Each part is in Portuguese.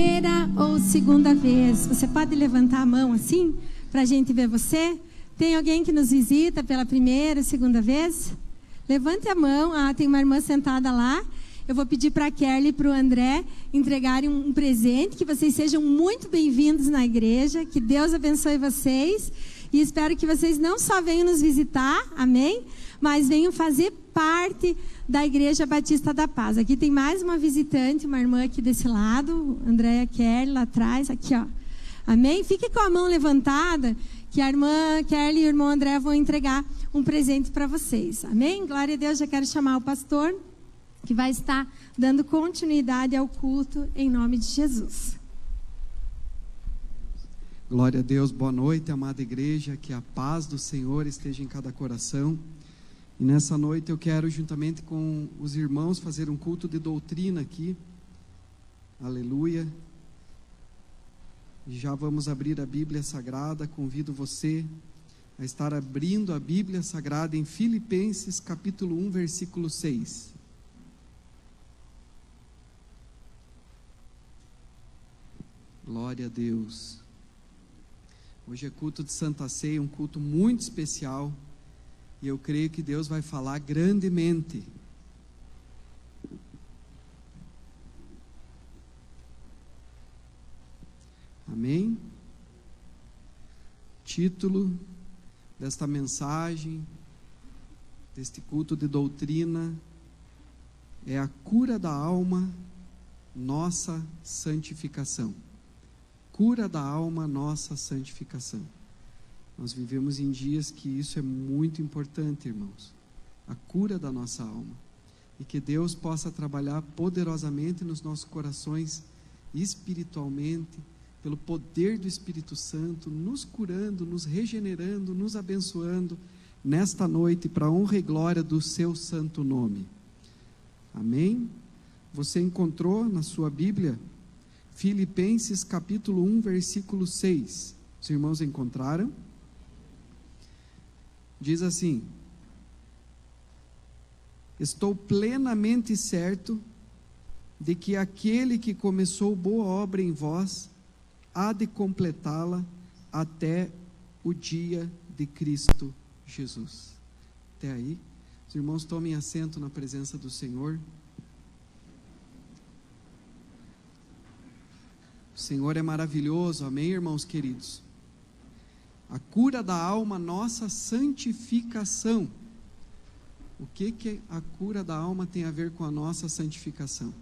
primeira ou segunda vez? Você pode levantar a mão assim, para a gente ver você? Tem alguém que nos visita pela primeira, segunda vez? Levante a mão. Tem uma irmã sentada lá. Eu vou pedir para a Kelly e para o André entregarem um presente, que vocês sejam muito bem-vindos na igreja, que Deus abençoe vocês, e espero que vocês não só venham nos visitar, amém? Mas venham fazer parte da Igreja Batista da Paz. Aqui tem mais uma visitante, uma irmã aqui desse lado, Andréia Kelly, lá atrás, aqui, ó. Amém? Fique com a mão levantada, que a irmã Kelly e o irmão André vão entregar um presente para vocês. Amém? Glória a Deus. Já quero chamar o pastor, que vai estar dando continuidade ao culto, em nome de Jesus. Glória a Deus. Boa noite, amada igreja. Que a paz do Senhor esteja em cada coração. E nessa noite eu quero, juntamente com os irmãos, fazer um culto de doutrina aqui. Aleluia. Já vamos abrir a Bíblia Sagrada. Convido você a estar abrindo a Bíblia Sagrada em Filipenses capítulo 1, versículo 6. Glória a Deus. Hoje é culto de Santa Ceia, um culto muito especial. E eu creio que Deus vai falar grandemente. Amém? Título desta mensagem, deste culto de doutrina, é a cura da alma, nossa santificação. Cura da alma, nossa santificação. Nós vivemos em dias que isso é muito importante, irmãos. A cura da nossa alma. E que Deus possa trabalhar poderosamente nos nossos corações, espiritualmente, pelo poder do Espírito Santo, nos curando, nos regenerando, nos abençoando, nesta noite, para a honra e glória do seu santo nome. Amém? Você encontrou na sua Bíblia, Filipenses capítulo 1, versículo 6. Os irmãos encontraram? Diz assim: estou plenamente certo de que aquele que começou boa obra em vós, há de completá-la até o dia de Cristo Jesus. Até aí, os irmãos tomem assento na presença do Senhor. O Senhor é maravilhoso, amém, irmãos queridos? A cura da alma, nossa santificação. O que a cura da alma tem a ver com a nossa santificação?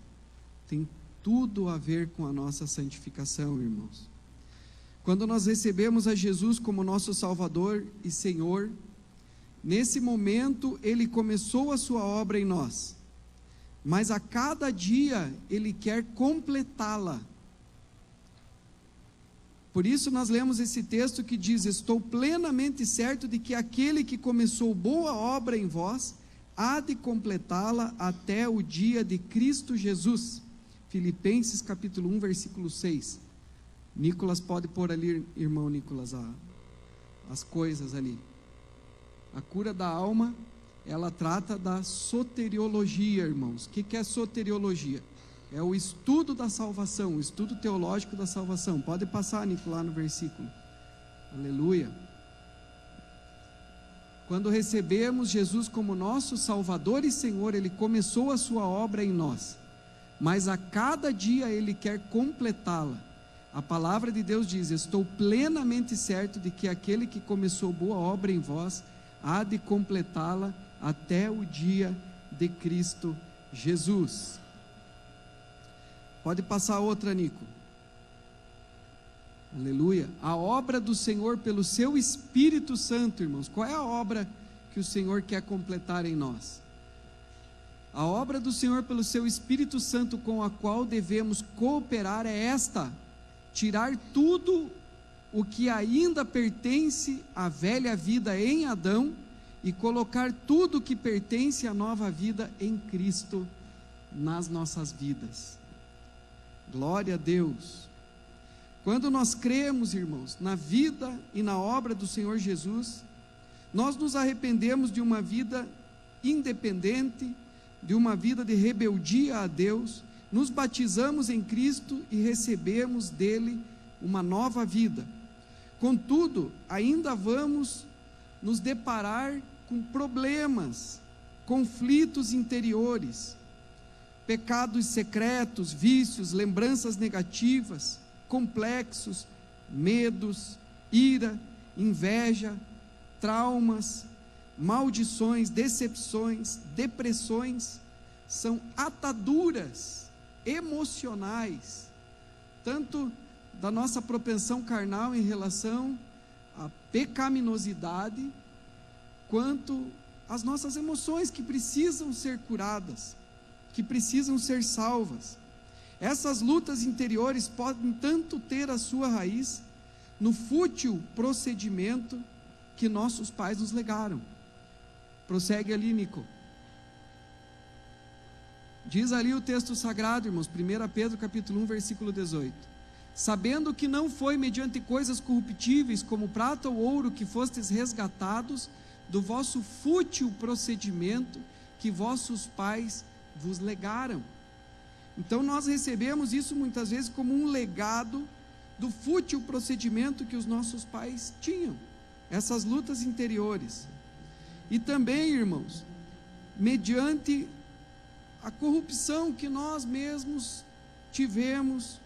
Tem tudo a ver com a nossa santificação, irmãos. Quando nós recebemos a Jesus como nosso Salvador e Senhor, nesse momento Ele começou a sua obra em nós, mas a cada dia Ele quer completá-la. Por isso nós lemos esse texto que diz: estou plenamente certo de que aquele que começou boa obra em vós, há de completá-la até o dia de Cristo Jesus. Filipenses capítulo 1, versículo 6. Nicolas pode pôr ali, irmão Nicolas, as coisas ali. A cura da alma, ela trata da soteriologia, irmãos. O que é soteriologia? É o estudo da salvação, o estudo teológico da salvação. Pode passar, Nico, lá no versículo. Aleluia. Quando recebemos Jesus como nosso Salvador e Senhor, Ele começou a sua obra em nós, mas a cada dia Ele quer completá-la. A palavra de Deus diz: estou plenamente certo de que aquele que começou boa obra em vós, há de completá-la até o dia de Cristo Jesus. Pode passar outra, Nico. Aleluia. A obra do Senhor pelo seu Espírito Santo, irmãos. Qual é a obra que o Senhor quer completar em nós? A obra do Senhor pelo seu Espírito Santo, com a qual devemos cooperar, é esta: tirar tudo o que ainda pertence à velha vida em Adão e colocar tudo o que pertence à nova vida em Cristo nas nossas vidas. Glória a Deus. Quando nós cremos, irmãos, na vida e na obra do Senhor Jesus, nós nos arrependemos de uma vida independente, de uma vida de rebeldia a Deus, nos batizamos em Cristo e recebemos dele uma nova vida. Contudo, ainda vamos nos deparar com problemas, conflitos interiores, pecados secretos, vícios, lembranças negativas, complexos, medos, ira, inveja, traumas, maldições, decepções, depressões. São ataduras emocionais, tanto da nossa propensão carnal em relação à pecaminosidade, quanto as nossas emoções que precisam ser curadas, que precisam ser salvas. Essas lutas interiores podem tanto ter a sua raiz no fútil procedimento que nossos pais nos legaram. Prossegue ali, Nico. Diz ali o texto sagrado, irmãos, 1 Pedro capítulo 1, versículo 18. Sabendo que não foi mediante coisas corruptíveis, como prata ou ouro, que fostes resgatados do vosso fútil procedimento que vossos pais vos legaram. Então nós recebemos isso muitas vezes como um legado do fútil procedimento que os nossos pais tinham, essas lutas interiores. E também, irmãos, mediante a corrupção que nós mesmos tivemos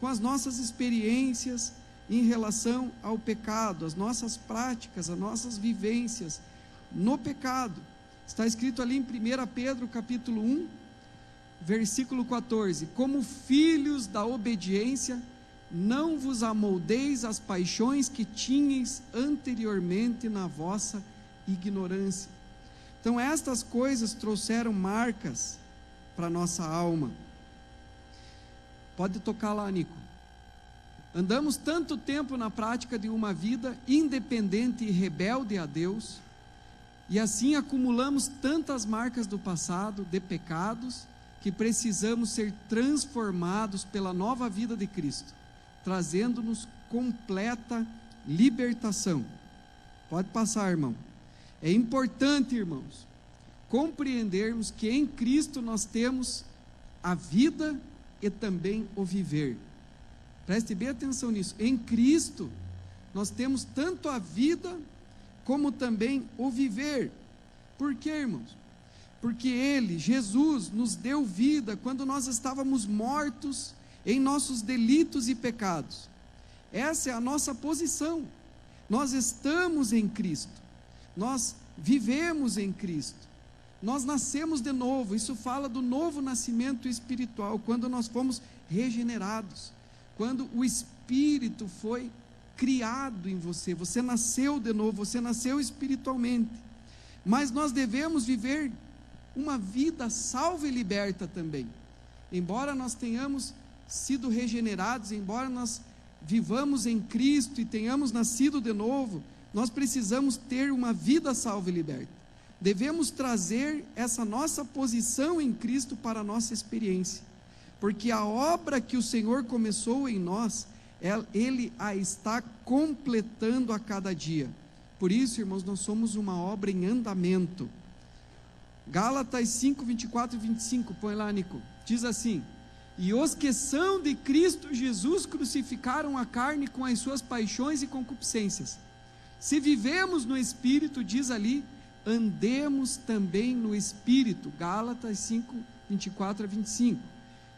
com as nossas experiências em relação ao pecado, as nossas práticas, as nossas vivências no pecado. Está escrito ali em 1 Pedro capítulo 1, versículo 14: como filhos da obediência, não vos amoldeis às paixões que tinhais anteriormente na vossa ignorância. Então estas coisas trouxeram marcas para a nossa alma. Pode tocar lá, Nico. Andamos tanto tempo na prática de uma vida independente e rebelde a Deus, e assim acumulamos tantas marcas do passado, de pecados, que precisamos ser transformados pela nova vida de Cristo, trazendo-nos completa libertação. Pode passar, irmão. É importante, irmãos, compreendermos que em Cristo nós temos a vida e também o viver. Preste bem atenção nisso. Em Cristo nós temos tanto a vida como também o viver. Por quê, irmãos? Porque Ele, Jesus, nos deu vida quando nós estávamos mortos em nossos delitos e pecados. Essa é a nossa posição. Nós estamos em Cristo, nós vivemos em Cristo, nós nascemos de novo. Isso fala do novo nascimento espiritual, quando nós fomos regenerados, quando o Espírito foi criado em você, você nasceu de novo, você nasceu espiritualmente. Mas nós devemos viver uma vida salva e liberta também. Embora nós tenhamos sido regenerados, embora nós vivamos em Cristo e tenhamos nascido de novo, nós precisamos ter uma vida salva e liberta. Devemos trazer essa nossa posição em Cristo para a nossa experiência, porque a obra que o Senhor começou em nós, Ele a está completando a cada dia. Por isso, irmãos, nós somos uma obra em andamento. Gálatas 5, 24 e 25, põe lá, Nico. Diz assim: e os que são de Cristo Jesus crucificaram a carne com as suas paixões e concupiscências. Se vivemos no Espírito, diz ali, andemos também no Espírito. Gálatas 5, 24 a 25.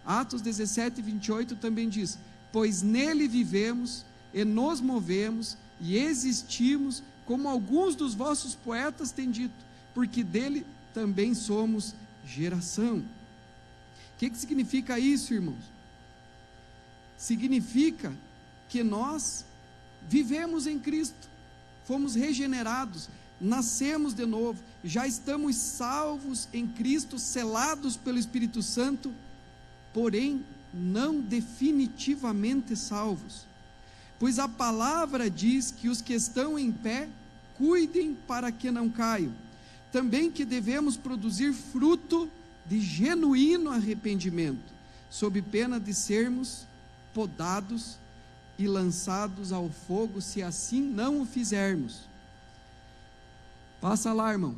Atos 17, 28 também diz: pois nele vivemos e nos movemos e existimos, como alguns dos vossos poetas têm dito, porque dele também somos geração. O que significa isso, irmãos? Significa que nós vivemos em Cristo, fomos regenerados, nascemos de novo, já estamos salvos em Cristo, selados pelo Espírito Santo, porém não definitivamente salvos, pois a palavra diz que os que estão em pé, cuidem para que não caiam. Também que devemos produzir fruto de genuíno arrependimento, sob pena de sermos podados e lançados ao fogo, se assim não o fizermos. Passa lá, irmão.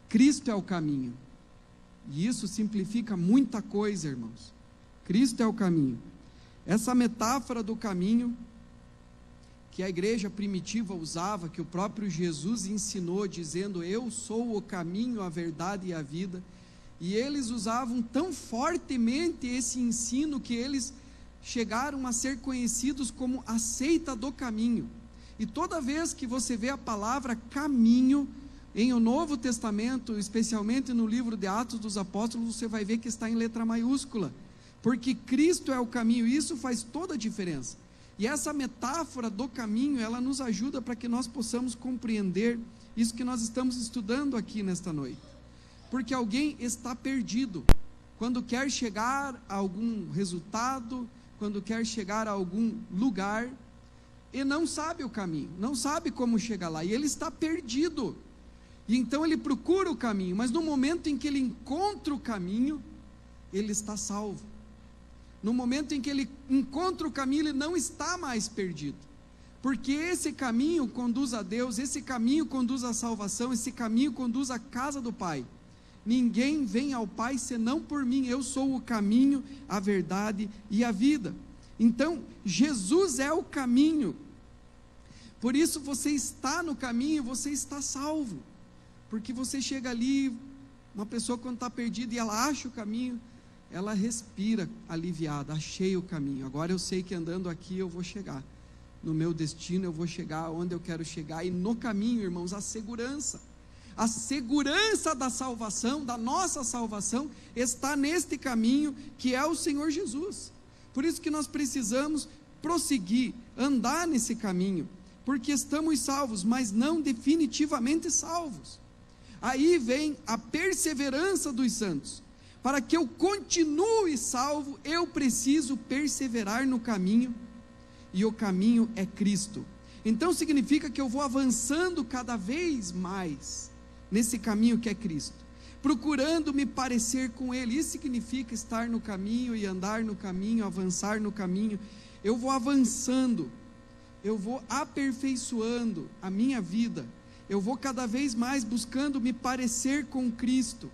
Cristo é o caminho, e isso simplifica muita coisa, irmãos. Cristo é o caminho. Essa metáfora do caminho que a igreja primitiva usava, que o próprio Jesus ensinou, dizendo: eu sou o caminho, a verdade e a vida, e eles usavam tão fortemente esse ensino que eles chegaram a ser conhecidos como a seita do caminho. E toda vez que você vê a palavra caminho em o Novo Testamento, especialmente no livro de Atos dos Apóstolos, você vai ver que está em letra maiúscula, porque Cristo é o caminho, e isso faz toda a diferença. E essa metáfora do caminho, ela nos ajuda para que nós possamos compreender isso que nós estamos estudando aqui nesta noite. Porque alguém está perdido quando quer chegar a algum resultado, quando quer chegar a algum lugar, e não sabe o caminho, não sabe como chegar lá, e ele está perdido. E então ele procura o caminho, mas no momento em que ele encontra o caminho, ele está salvo. No momento em que ele encontra o caminho, ele não está mais perdido, porque esse caminho conduz a Deus, esse caminho conduz à salvação, esse caminho conduz à casa do Pai. Ninguém vem ao Pai senão por mim, eu sou o caminho, a verdade e a vida. Então, Jesus é o caminho, por isso você está no caminho, você está salvo, porque você chega ali, uma pessoa quando está perdida e ela acha o caminho, ela respira aliviada: achei o caminho, agora eu sei que andando aqui eu vou chegar no meu destino, eu vou chegar onde eu quero chegar. E no caminho, irmãos, a segurança da salvação, da nossa salvação, está neste caminho que é o Senhor Jesus. Por isso que nós precisamos prosseguir, andar nesse caminho, porque estamos salvos, mas não definitivamente salvos. Aí vem a perseverança dos santos. Para que eu continue salvo, eu preciso perseverar no caminho, e o caminho é Cristo. Então significa que eu vou avançando cada vez mais nesse caminho que é Cristo, procurando me parecer com Ele. Isso significa estar no caminho e andar no caminho, avançar no caminho. Eu vou avançando, eu vou aperfeiçoando a minha vida, eu vou cada vez mais buscando me parecer com Cristo.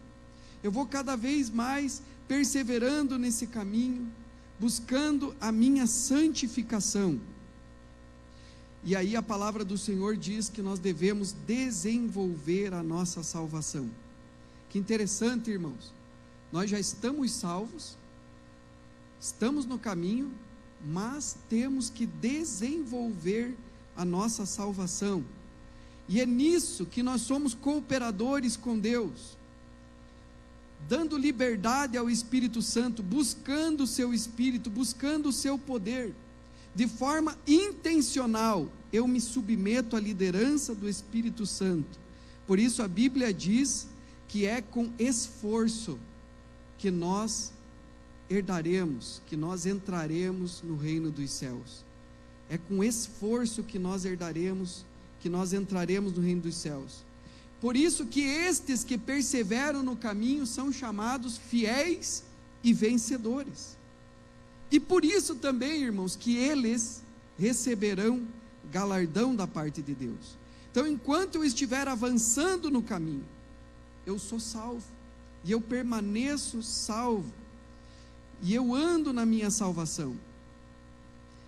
Eu vou cada vez mais perseverando nesse caminho, buscando a minha santificação. E aí a palavra do Senhor diz que nós devemos desenvolver a nossa salvação. Que interessante, irmãos, nós já estamos salvos, estamos no caminho, mas temos que desenvolver a nossa salvação, e é nisso que nós somos cooperadores com Deus, dando liberdade ao Espírito Santo, buscando o seu Espírito, buscando o seu poder, de forma intencional. Eu me submeto à liderança do Espírito Santo. Por isso a Bíblia diz que é com esforço que nós herdaremos, que nós entraremos no reino dos céus. É com esforço que nós herdaremos, que nós entraremos no reino dos céus. Por isso que estes que perseveram no caminho são chamados fiéis e vencedores. E por isso também, irmãos, que eles receberão galardão da parte de Deus. Então, enquanto eu estiver avançando no caminho, eu sou salvo, e eu permaneço salvo, e eu ando na minha salvação,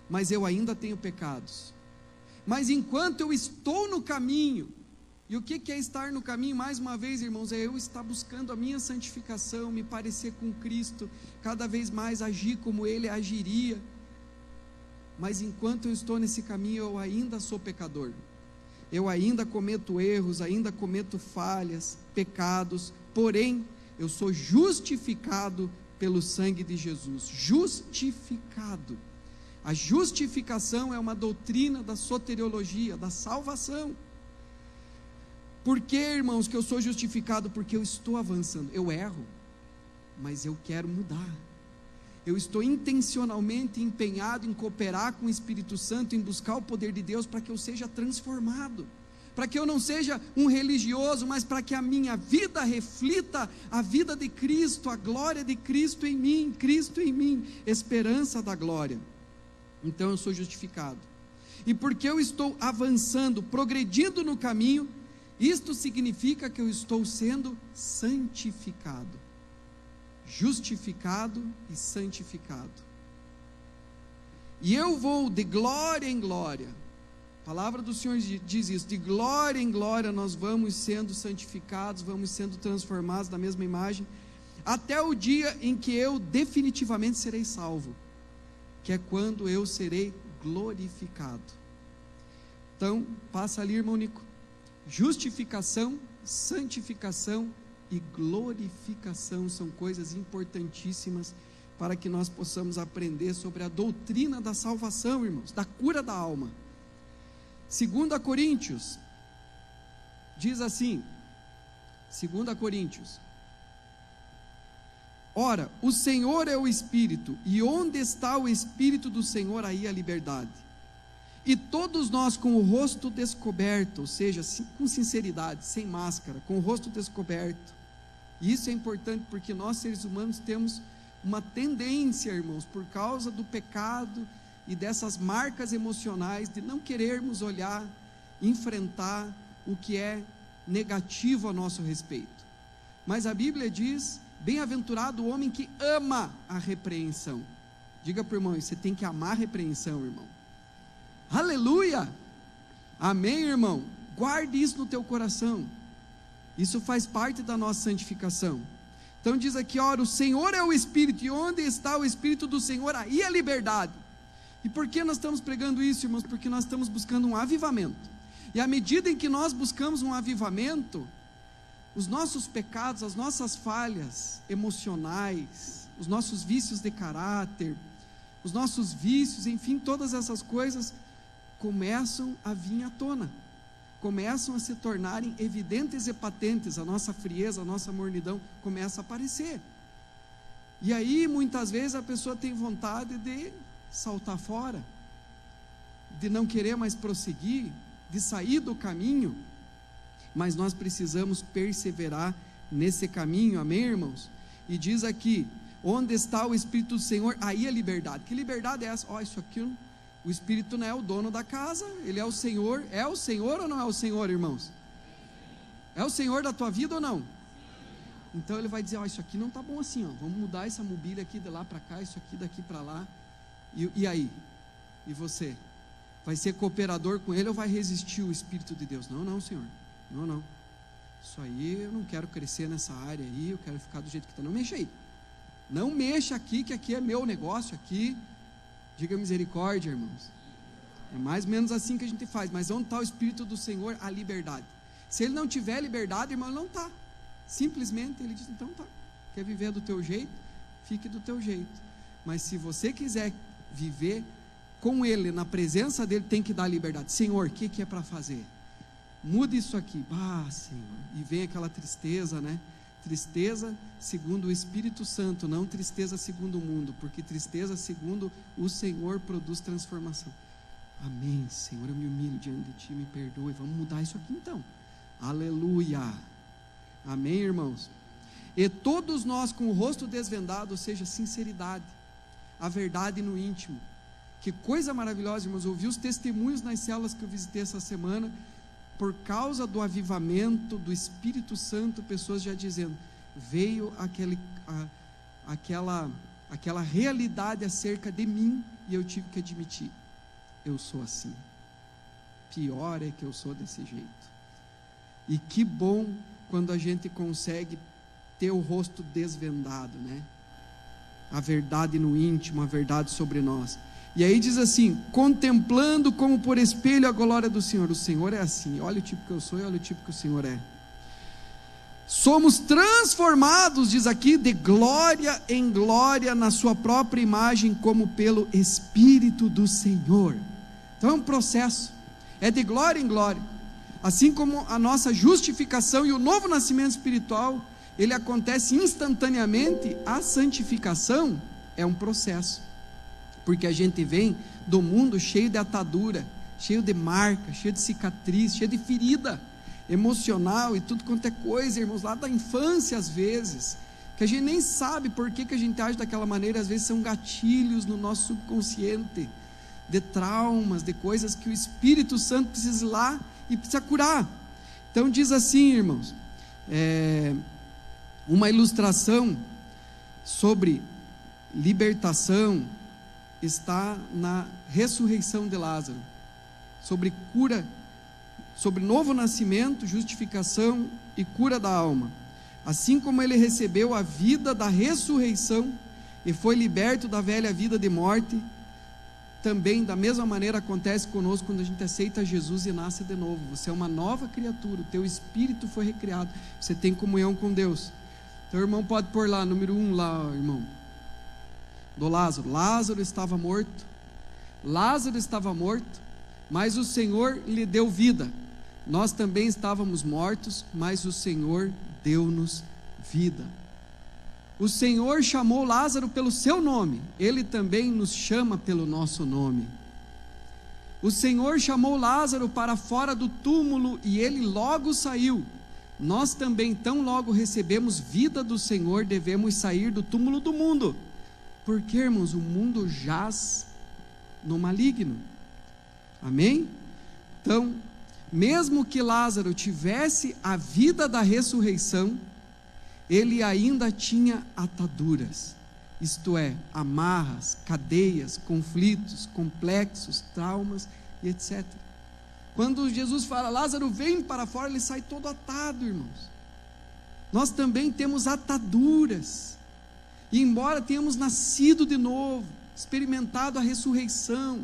mas eu ainda tenho pecados. Mas enquanto eu estou no caminho, e o que é estar no caminho? Mais uma vez, irmãos, é eu estar buscando a minha santificação, me parecer com Cristo, cada vez mais agir como Ele agiria. Mas enquanto eu estou nesse caminho, eu ainda sou pecador, eu ainda cometo erros, ainda cometo falhas, pecados, porém, eu sou justificado pelo sangue de Jesus. Justificado. A justificação é uma doutrina da soteriologia, da salvação. Por que, irmãos, que eu sou justificado? Porque eu estou avançando. Eu erro, mas eu quero mudar. Eu estou intencionalmente empenhado em cooperar com o Espírito Santo, em buscar o poder de Deus, para que eu seja transformado, para que eu não seja um religioso, mas para que a minha vida reflita a vida de Cristo, a glória de Cristo em mim, esperança da glória. Então eu sou justificado, e porque eu estou avançando, progredindo no caminho, isto significa que eu estou sendo santificado. justificado e santificado. E eu vou de glória em glória. A palavra do Senhor diz isso: de glória em glória nós vamos sendo santificados, vamos sendo transformados na mesma imagem, até o dia em que eu definitivamente serei salvo, que é quando eu serei glorificado. Então, passa ali, irmão Nico: justificação, santificação e glorificação são coisas importantíssimas para que nós possamos aprender sobre a doutrina da salvação, irmãos, da cura da alma. 2 Coríntios diz assim, 2 Coríntios: ora, o Senhor é o Espírito, e onde está o Espírito do Senhor, aí a liberdade. E todos nós com o rosto descoberto, ou seja, com sinceridade, sem máscara, com o rosto descoberto. E isso é importante porque nós, seres humanos, temos uma tendência, irmãos, por causa do pecado e dessas marcas emocionais, de não querermos olhar, enfrentar o que é negativo a nosso respeito. Mas a Bíblia diz: bem-aventurado o homem que ama a repreensão. Diga para o irmão: você tem que amar a repreensão, irmão. Aleluia! Amém, irmão? Guarde isso no teu coração. Isso faz parte da nossa santificação. Então diz aqui: ora, o Senhor é o Espírito, e onde está o Espírito do Senhor, aí a liberdade. E por que nós estamos pregando isso, irmãos? Porque nós estamos buscando um avivamento. E à medida em que nós buscamos um avivamento, os nossos pecados, as nossas falhas emocionais, os nossos vícios de caráter, os nossos vícios, enfim, todas essas coisas começam a vir à tona, começam a se tornarem evidentes e patentes. A nossa frieza, a nossa mornidão começa a aparecer. E aí muitas vezes a pessoa tem vontade de saltar fora, de não querer mais prosseguir, de sair do caminho. Mas nós precisamos perseverar nesse caminho, amém, irmãos? E diz aqui: onde está o Espírito do Senhor, aí a liberdade. Que liberdade é essa? Isso aqui, o Espírito não é o dono da casa, ele é o Senhor. É o Senhor ou não é o Senhor, irmãos? É o Senhor da tua vida ou não? Então ele vai dizer: isso aqui não está bom assim, vamos mudar essa mobília aqui de lá para cá, isso aqui daqui para lá. E aí? E você? Vai ser cooperador com ele ou vai resistir o Espírito de Deus? Não, Senhor, não, isso aí eu não quero crescer nessa área aí, eu quero ficar do jeito que está. Não mexa aí, não mexa aqui, que aqui é meu negócio aqui. Diga misericórdia, irmãos. É mais ou menos assim que a gente faz. Mas onde está o Espírito do Senhor? A liberdade. Se ele não tiver liberdade, irmão, ele não está. Simplesmente ele diz: então tá, quer viver do teu jeito? Fique do teu jeito. Mas se você quiser viver com ele, na presença dele, tem que dar liberdade. Senhor, o que é para fazer? Muda isso aqui. Senhor. E vem aquela tristeza, né? Tristeza segundo o Espírito Santo, não tristeza segundo o mundo, porque tristeza segundo o Senhor produz transformação. Amém, Senhor, eu me humilho diante de Ti, me perdoe. Vamos mudar isso aqui então. Aleluia. Amém, irmãos? E todos nós com o rosto desvendado, ou seja, sinceridade, a verdade no íntimo. Que coisa maravilhosa, irmãos. Eu ouvi os testemunhos nas células que eu visitei essa semana. Por causa do avivamento do Espírito Santo, pessoas já dizendo: veio aquela realidade acerca de mim, e eu tive que admitir: eu sou assim. Pior é que eu sou desse jeito. E que bom quando a gente consegue ter o rosto desvendado, né? A verdade no íntimo, a verdade sobre nós. E aí diz assim: contemplando como por espelho a glória do Senhor. O Senhor é assim, olha o tipo que eu sou e olha o tipo que o Senhor é. Somos transformados, diz aqui, de glória em glória na sua própria imagem, como pelo Espírito do Senhor. Então é um processo, é de glória em glória. Assim como a nossa justificação e o novo nascimento espiritual, ele acontece instantaneamente, a santificação é um processo. Porque a gente vem do mundo cheio de atadura, cheio de marca, cheio de cicatriz, cheio de ferida emocional e tudo quanto é coisa, irmãos, lá da infância às vezes, que a gente nem sabe por que a gente age daquela maneira. Às vezes são gatilhos no nosso subconsciente, de traumas, de coisas que o Espírito Santo precisa ir lá e precisa curar. Então diz assim, irmãos, uma ilustração sobre libertação está na ressurreição de Lázaro, sobre cura, sobre novo nascimento, justificação e cura da alma. Assim como ele recebeu a vida da ressurreição e foi liberto da velha vida de morte, também da mesma maneira acontece conosco quando a gente aceita Jesus e nasce de novo. Você é uma nova criatura, o teu espírito foi recriado, você tem comunhão com Deus. Então o irmão pode pôr lá, número 1 lá, irmão, do Lázaro. Lázaro estava morto, mas o Senhor lhe deu vida. Nós também estávamos mortos, mas o Senhor deu-nos vida. O Senhor chamou Lázaro pelo seu nome, Ele também nos chama pelo nosso nome. O Senhor chamou Lázaro para fora do túmulo e ele logo saiu. Nós também, tão logo recebemos vida do Senhor, devemos sair do túmulo do mundo, porque, irmãos, o mundo jaz no maligno. Amém? Então, mesmo que Lázaro tivesse a vida da ressurreição, ele ainda tinha ataduras, isto é, amarras, cadeias, conflitos, complexos, traumas e etc. Quando Jesus fala, Lázaro vem para fora, ele sai todo atado, irmãos. Nós também temos ataduras, e embora tenhamos nascido de novo, experimentado a ressurreição,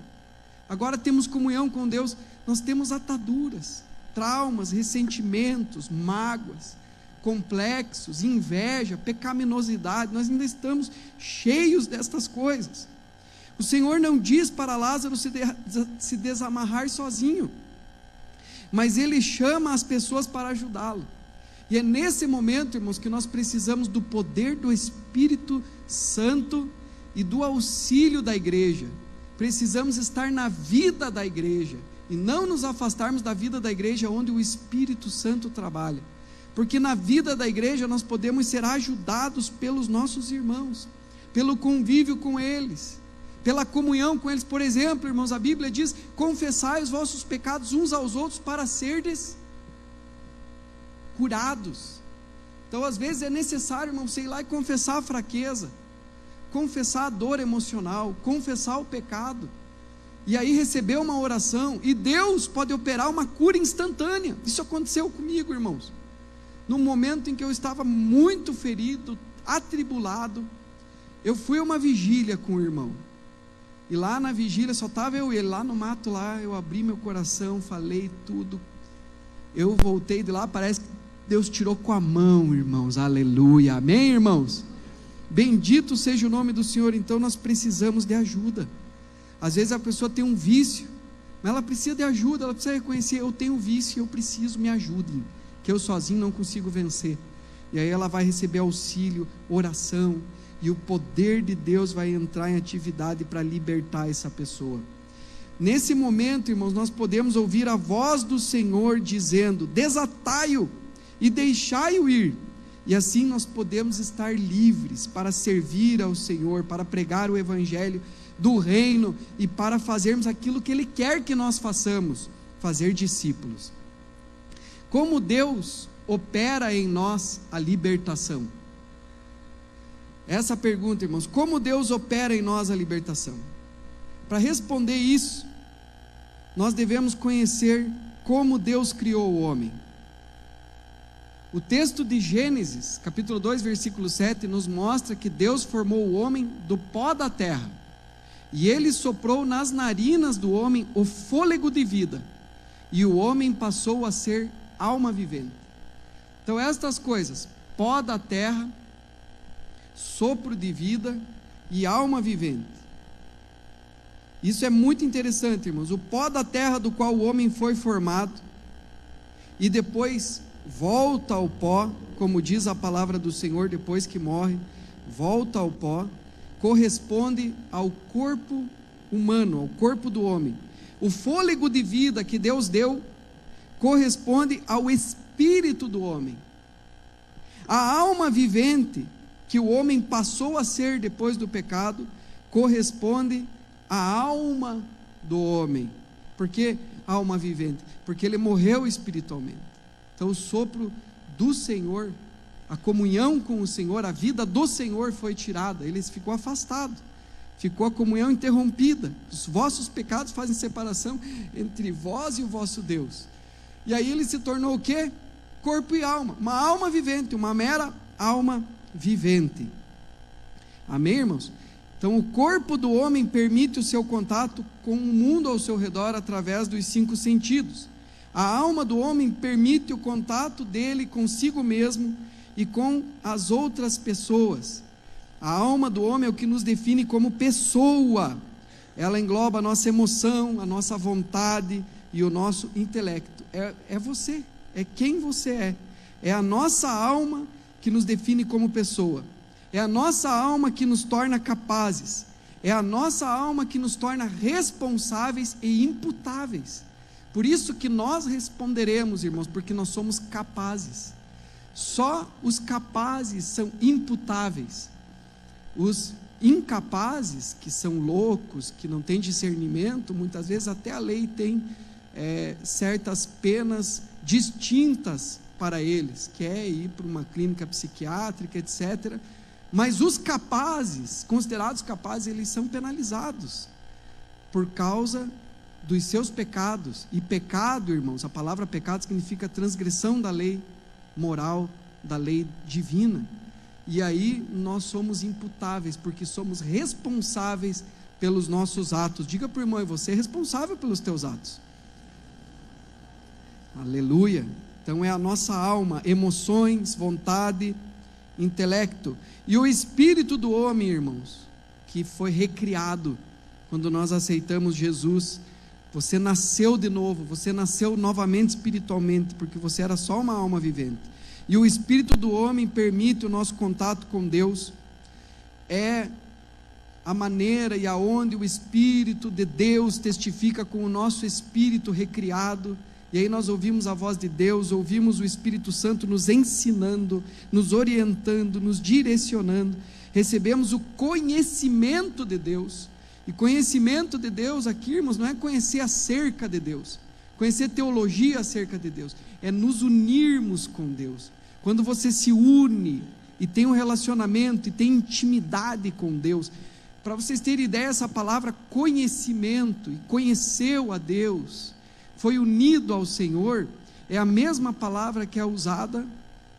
agora temos comunhão com Deus, nós temos ataduras, traumas, ressentimentos, mágoas, complexos, inveja, pecaminosidade. Nós ainda estamos cheios destas coisas. O Senhor não diz para Lázaro se desamarrar sozinho, mas Ele chama as pessoas para ajudá-lo. E é nesse momento, irmãos, que nós precisamos do poder do Espírito Santo e do auxílio da igreja. Precisamos estar na vida da igreja e não nos afastarmos da vida da igreja onde o Espírito Santo trabalha, porque na vida da igreja nós podemos ser ajudados pelos nossos irmãos, pelo convívio com eles, pela comunhão com eles. Por exemplo, irmãos, a Bíblia diz, confessai os vossos pecados uns aos outros para serdes curados. Então às vezes é necessário, irmão, você ir lá e confessar a fraqueza, confessar a dor emocional, confessar o pecado, e aí receber uma oração, e Deus pode operar uma cura instantânea. Isso aconteceu comigo, irmãos, no momento em que eu estava muito ferido, atribulado. Eu fui a uma vigília com o irmão, e lá na vigília só estava eu e ele, lá no mato lá, eu abri meu coração, falei tudo, eu voltei de lá, parece que Deus tirou com a mão, irmãos, aleluia, amém, irmãos? Bendito seja o nome do Senhor. Então nós precisamos de ajuda. Às vezes a pessoa tem um vício, mas ela precisa de ajuda, ela precisa reconhecer, eu tenho vício, eu preciso, me ajudem, que eu sozinho não consigo vencer. E aí ela vai receber auxílio, oração, e o poder de Deus vai entrar em atividade para libertar essa pessoa. Nesse momento, irmãos, nós podemos ouvir a voz do Senhor dizendo, desatai-o e deixai-o ir, e assim nós podemos estar livres para servir ao Senhor, para pregar o Evangelho do reino, e para fazermos aquilo que Ele quer que nós façamos, fazer discípulos. Como Deus opera em nós a libertação? Essa pergunta, irmãos, como Deus opera em nós a libertação? Para responder isso, nós devemos conhecer como Deus criou o homem. O texto de Gênesis, capítulo 2, versículo 7, nos mostra que Deus formou o homem do pó da terra, e Ele soprou nas narinas do homem o fôlego de vida, e o homem passou a ser alma vivente. Então estas coisas, pó da terra, sopro de vida e alma vivente, isso é muito interessante, irmãos. O pó da terra do qual o homem foi formado, e depois volta ao pó, como diz a palavra do Senhor, depois que morre, volta ao pó, corresponde ao corpo humano, ao corpo do homem. O fôlego de vida que Deus deu, corresponde ao espírito do homem. A alma vivente, que o homem passou a ser depois do pecado, corresponde à alma do homem. Por que alma vivente? Porque ele morreu espiritualmente. Então o sopro do Senhor a comunhão com o Senhor, a vida do Senhor foi tirada, ele ficou afastado, ficou a comunhão interrompida. Os vossos pecados fazem separação entre vós e o vosso Deus. E aí ele se tornou o quê? Corpo e alma, uma alma vivente, uma mera alma vivente. Amém, irmãos? Então o corpo do homem permite o seu contato com o mundo ao seu redor através dos 5 sentidos. A alma do homem permite o contato dele consigo mesmo e com as outras pessoas. A alma do homem é o que nos define como pessoa. Ela engloba a nossa emoção, a nossa vontade e o nosso intelecto. É você, é quem você é. É a nossa alma que nos define como pessoa. É a nossa alma que nos torna capazes. É a nossa alma que nos torna responsáveis e imputáveis. Por isso que nós responderemos, irmãos, porque nós somos capazes. Só os capazes são imputáveis. Os incapazes, que são loucos, que não têm discernimento, muitas vezes até a lei tem certas penas distintas para eles, que é ir para uma clínica psiquiátrica, etc. Mas os capazes, considerados capazes, eles são penalizados por causa dos seus pecados. E pecado, irmãos, a palavra pecado significa transgressão da lei moral, da lei divina. E aí nós somos imputáveis, porque somos responsáveis pelos nossos atos. Diga para o irmão: você é responsável pelos teus atos. Aleluia. Então é a nossa alma, emoções, vontade, intelecto. E o espírito do homem, irmãos, que foi recriado quando nós aceitamos Jesus. Você nasceu de novo, você nasceu novamente espiritualmente, porque você era só uma alma vivente. E o espírito do homem permite o nosso contato com Deus. É a maneira e aonde o Espírito de Deus testifica com o nosso espírito recriado. E aí nós ouvimos a voz de Deus, ouvimos o Espírito Santo nos ensinando, nos orientando, nos direcionando. Recebemos o conhecimento de Deus. E conhecimento de Deus aqui, irmãos, não é conhecer acerca de Deus, conhecer teologia acerca de Deus, é nos unirmos com Deus. Quando você se une e tem um relacionamento e tem intimidade com Deus, para vocês terem ideia, essa palavra conhecimento, e conheceu a Deus, foi unido ao Senhor, é a mesma palavra que é usada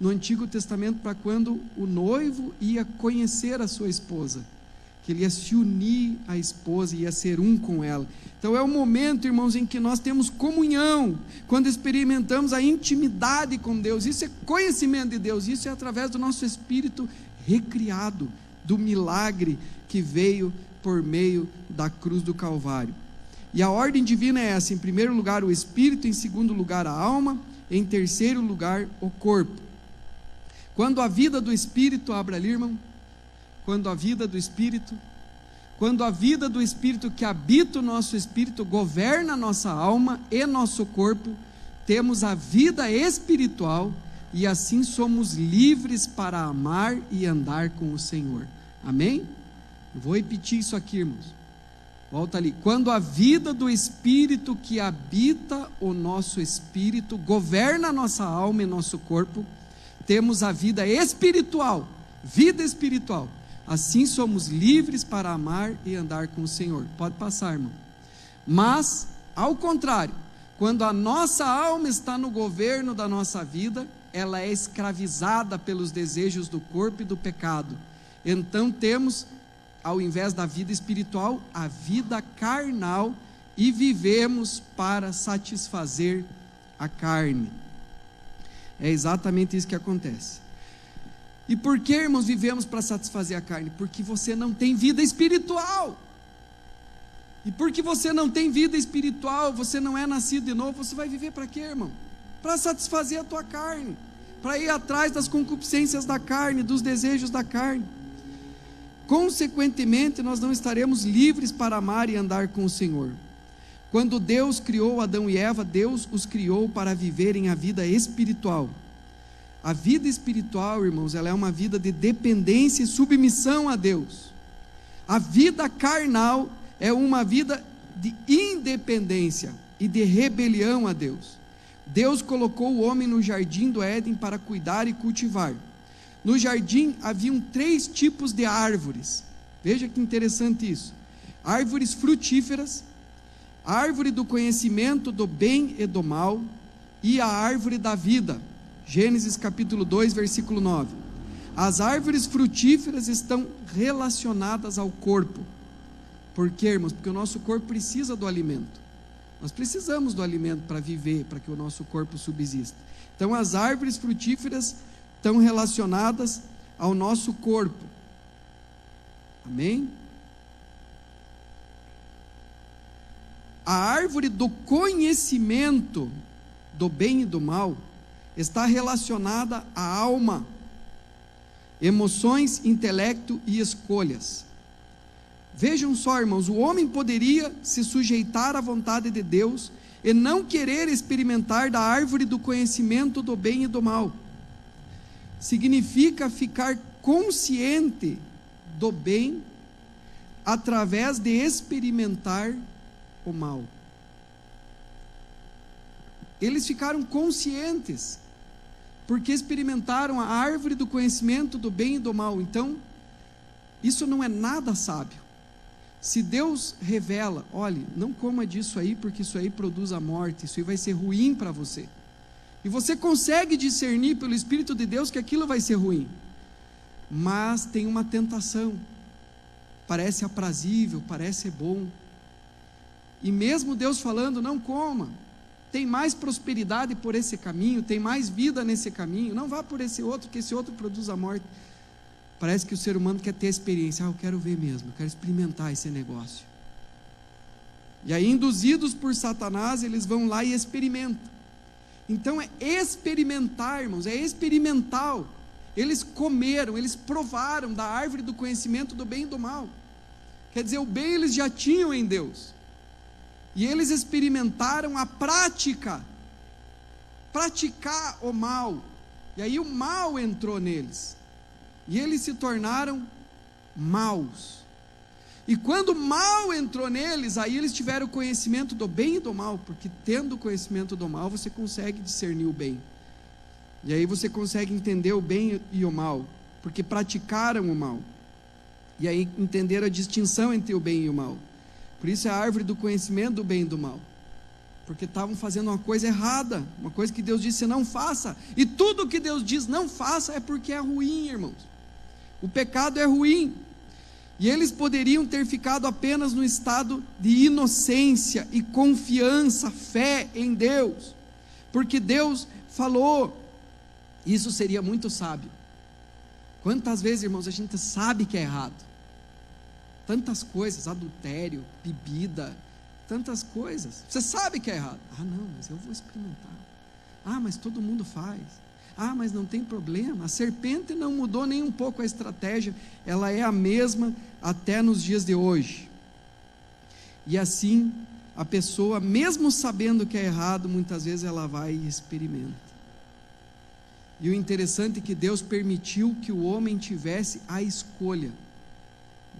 no Antigo Testamento para quando o noivo ia conhecer a sua esposa, que ele ia se unir à esposa, ia ser um com ela. Então é o momento, irmãos, em que nós temos comunhão, quando experimentamos a intimidade com Deus. Isso é conhecimento de Deus, isso é através do nosso espírito recriado, do milagre que veio por meio da cruz do Calvário. E a ordem divina é essa: em primeiro lugar o espírito, em segundo lugar a alma, em terceiro lugar o corpo. Quando a vida do espírito, abra ali, irmão, quando a vida do espírito que habita o nosso espírito governa a nossa alma e nosso corpo, temos a vida espiritual e assim somos livres para amar e andar com o Senhor. Amém? Eu vou repetir isso aqui, irmãos. Volta ali. Quando a vida do espírito que habita o nosso espírito governa a nossa alma e nosso corpo, temos a vida espiritual. Assim somos livres para amar e andar com o Senhor. Pode passar, irmão. Mas, ao contrário, quando a nossa alma está no governo da nossa vida, ela é escravizada pelos desejos do corpo e do pecado. Então temos, ao invés da vida espiritual, a vida carnal, e vivemos para satisfazer a carne. É exatamente isso que acontece. E por que, irmãos, vivemos para satisfazer a carne? Porque você não tem vida espiritual. E porque você não tem vida espiritual, você não é nascido de novo, você vai viver para quê, irmão? Para satisfazer a tua carne, para ir atrás das concupiscências da carne, dos desejos da carne. Consequentemente, nós não estaremos livres para amar e andar com o Senhor. Quando Deus criou Adão e Eva, Deus os criou para viverem a vida espiritual. A vida espiritual, irmãos, ela é uma vida de dependência e submissão a Deus. A vida carnal é uma vida de independência e de rebelião a Deus. Deus colocou o homem no jardim do Éden para cuidar e cultivar. no jardim haviam 3 tipos de árvores. Veja que interessante isso. Árvores frutíferas, a árvore do conhecimento do bem e do mal e a árvore da vida. Gênesis capítulo 2, versículo 9. As árvores frutíferas estão relacionadas ao corpo. Por quê, irmãos? Porque o nosso corpo precisa do alimento. Nós precisamos do alimento para viver, para que o nosso corpo subsista. Então as árvores frutíferas estão relacionadas ao nosso corpo. Amém? A árvore do conhecimento do bem e do mal está relacionada à alma, emoções, intelecto e escolhas. Vejam só, irmãos, o homem poderia se sujeitar à vontade de Deus e não querer experimentar da árvore do conhecimento do bem e do mal. Significa ficar consciente do bem através de experimentar o mal. Eles ficaram conscientes porque experimentaram a árvore do conhecimento do bem e do mal. Então, isso não é nada sábio. Se Deus revela, olhe, não coma disso aí, porque isso aí produz a morte, isso aí vai ser ruim para você, e você consegue discernir pelo Espírito de Deus que aquilo vai ser ruim, mas tem uma tentação, parece aprazível, parece bom, e mesmo Deus falando, não coma, tem mais prosperidade por esse caminho, tem mais vida nesse caminho, não vá por esse outro, que esse outro produz a morte. Parece que o ser humano quer ter experiência. Eu quero ver mesmo, eu quero experimentar esse negócio. E aí, induzidos por Satanás, eles vão lá e experimentam. Então é experimentar, irmãos, é experimental. Eles comeram, eles provaram da árvore do conhecimento do bem e do mal. Quer dizer, o bem eles já tinham em Deus. E eles experimentaram a prática, praticar o mal. E aí o mal entrou neles. E eles se tornaram maus. E quando o mal entrou neles, aí eles tiveram o conhecimento do bem e do mal, porque tendo o conhecimento do mal, você consegue discernir o bem. E aí você consegue entender o bem e o mal, porque praticaram o mal. E aí entenderam a distinção entre o bem e o mal. Por isso é a árvore do conhecimento do bem e do mal. Porque estavam fazendo uma coisa errada, uma coisa que Deus disse não faça. E tudo que Deus diz não faça é porque é ruim, irmãos. O pecado é ruim. E eles poderiam ter ficado apenas no estado de inocência e confiança, fé em Deus, porque Deus falou. Isso seria muito sábio. Quantas vezes, irmãos, a gente sabe que é errado? Tantas coisas, adultério, bebida, tantas coisas. Você sabe que é errado. Ah, não, mas eu vou experimentar. Ah, mas todo mundo faz. Ah, mas não tem problema. A serpente não mudou nem um pouco a estratégia. Ela é a mesma até nos dias de hoje. E assim, a pessoa, mesmo sabendo que é errado, muitas vezes ela vai e experimenta. E o interessante é que Deus permitiu que o homem tivesse a escolha